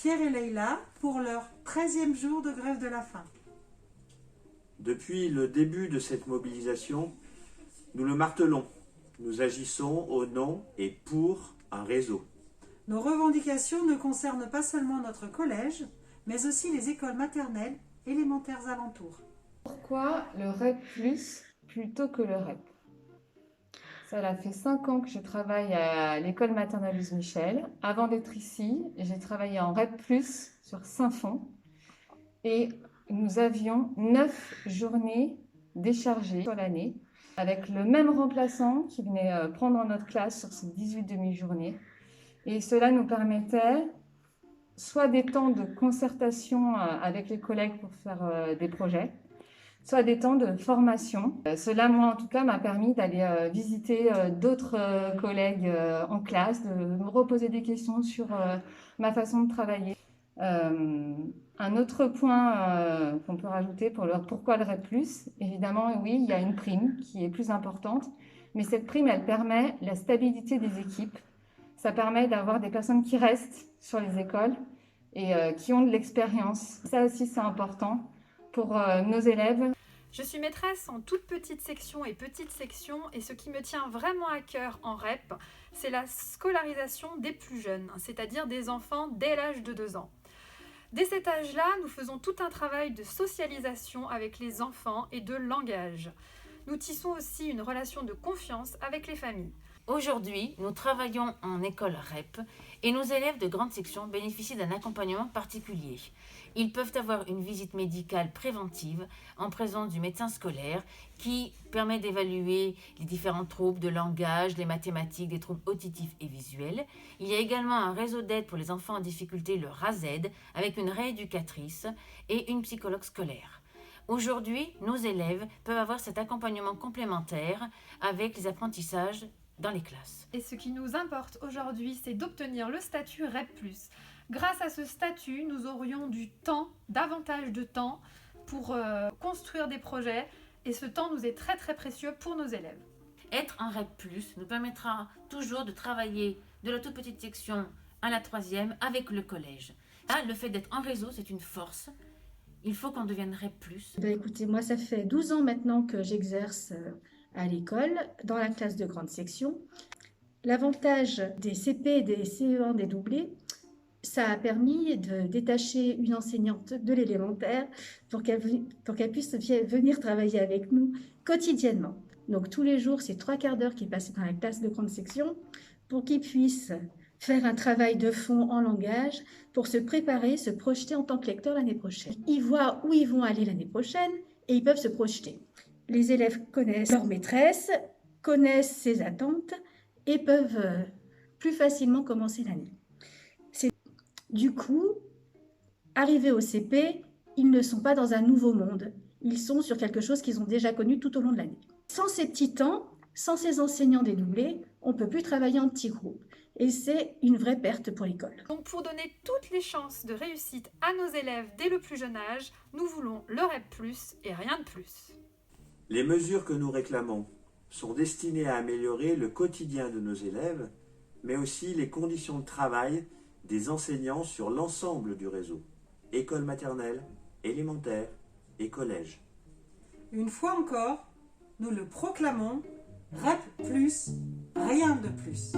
Pierre et Leïla pour leur 13e jour de grève de la faim. Depuis le début de cette mobilisation, nous le martelons. Nous agissons au nom et pour un réseau. Nos revendications ne concernent pas seulement notre collège, mais aussi les écoles maternelles, élémentaires alentours. Pourquoi le REP+, plutôt que le REP? Ça fait 5 ans que je travaille à l'école maternelle Louise Michel. Avant d'être ici, j'ai travaillé en REP+, sur Saint-Fond. Et nous avions 9 journées déchargées sur l'année, avec le même remplaçant qui venait prendre notre classe sur ces 18 demi-journées. Et cela nous permettait soit des temps de concertation avec les collègues pour faire des projets, soit des temps de formation. Cela, moi, en tout cas, m'a permis d'aller visiter d'autres collègues en classe, de me reposer des questions sur ma façon de travailler. Un autre point qu'on peut rajouter pour pourquoi le REP+, évidemment, oui, il y a une prime qui est plus importante, mais cette prime, elle permet la stabilité des équipes. Ça permet d'avoir des personnes qui restent sur les écoles et qui ont de l'expérience. Ça aussi, c'est important pour nos élèves. Je suis maîtresse en toute petite section et ce qui me tient vraiment à cœur en REP, c'est la scolarisation des plus jeunes, c'est-à-dire des enfants dès l'âge de 2 ans. Dès cet âge-là, nous faisons tout un travail de socialisation avec les enfants et de langage. Nous tissons aussi une relation de confiance avec les familles. Aujourd'hui, nous travaillons en école REP et nos élèves de grande section bénéficient d'un accompagnement particulier. Ils peuvent avoir une visite médicale préventive en présence du médecin scolaire qui permet d'évaluer les différents troubles de langage, les mathématiques, des troubles auditifs et visuels. Il y a également un réseau d'aide pour les enfants en difficulté, le RASED, avec une rééducatrice et une psychologue scolaire. Aujourd'hui, nos élèves peuvent avoir cet accompagnement complémentaire avec les apprentissages dans les classes. Et ce qui nous importe aujourd'hui, c'est d'obtenir le statut REP+. Grâce à ce statut, nous aurions du temps, davantage de temps, pour construire des projets, et ce temps nous est très très précieux pour nos élèves. Être en REP+, nous permettra toujours de travailler de la toute petite section à la 3e avec le collège. Là, le fait d'être en réseau, c'est une force. Il faut qu'on devienne REP+. Écoutez, moi, ça fait 12 ans maintenant que j'exerce à l'école, dans la classe de grande section. L'avantage des CP et des CE1 dédoublés, ça a permis de détacher une enseignante de l'élémentaire pour qu'elle puisse venir travailler avec nous quotidiennement. Donc tous les jours, c'est 3/4 d'heure qui passent dans la classe de grande section pour qu'ils puissent faire un travail de fond en langage pour se préparer, se projeter en tant que lecteur l'année prochaine. Ils voient où ils vont aller l'année prochaine et ils peuvent se projeter. Les élèves connaissent leur maîtresse, connaissent ses attentes et peuvent plus facilement commencer l'année. Du coup, arrivés au CP, ils ne sont pas dans un nouveau monde. Ils sont sur quelque chose qu'ils ont déjà connu tout au long de l'année. Sans ces petits temps, sans ces enseignants dédoublés, on ne peut plus travailler en petits groupes. Et c'est une vraie perte pour l'école. Donc pour donner toutes les chances de réussite à nos élèves dès le plus jeune âge, nous voulons le REP+, et rien de plus. Les mesures que nous réclamons sont destinées à améliorer le quotidien de nos élèves, mais aussi les conditions de travail des enseignants sur l'ensemble du réseau, école maternelle, élémentaire et collège. Une fois encore, nous le proclamons, REP+, rien de plus.